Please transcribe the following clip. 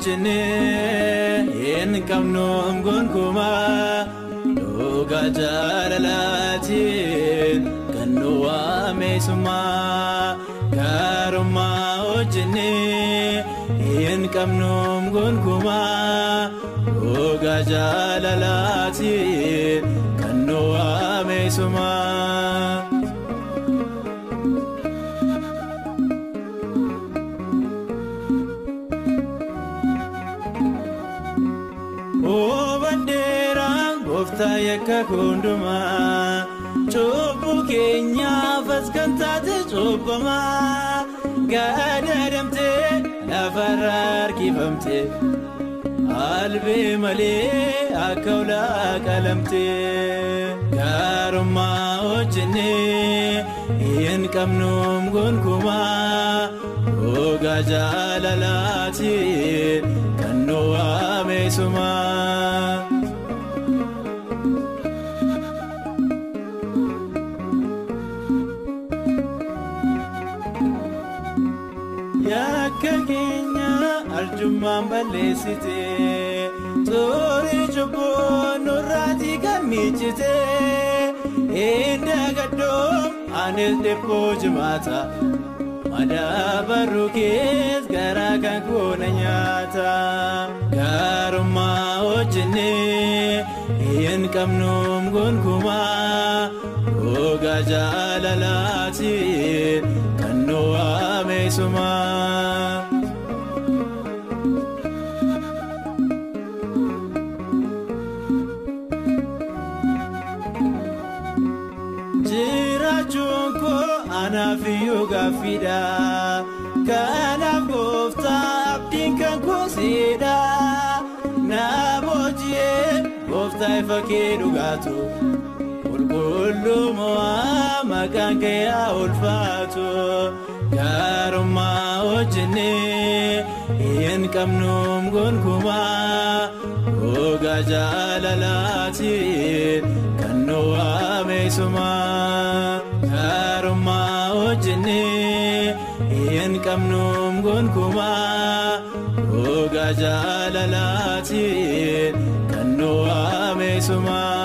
wajjine hin qabnu gonkumaa dhugaa jaalalaatiin kan nu waameessumaa gaarummaa wajjine hin qabnu gonkumaa dhugaa jaalalaatiin kan nu waameessumaa. Gooftaa yakka hundumaa cubbuu keenyaaf as kan taate cubbamaa gaadadamtee lafarra harkifamtee albee malee akka ulaa qalamtee gaarummaa wajjine hin qabnu gonkumaa dhugaa jaalalaatiin kan nu waameessumaa. Yakka keenya arjummaan balleessite xurii cubbuu nurraatii kan miichite inda gaddoom anis dhiphoo jimaata madaabarru kees garaa kan koona nyaata gaarummaa wajjine hin qabnu gonkumaa dhugaa jaalalaatiin kan nu waameessumaa. Jiraachuun koo anaaf iyyuu gaaffiidha kanaaf gooftaa abdiin kan koosiidha na booji'ee gooftaa ifa kee dhugaatu qulqullummaa maqaan kee haa ulfaatu gaarummaa wajjine hin qabnu gonkumaa dhugaa jaalalaatiin kan nu waameessumaa gaarummaa wajjine hin qabnu gonkumaa dhugaa jaalalaatiin kan nu waameessumaa.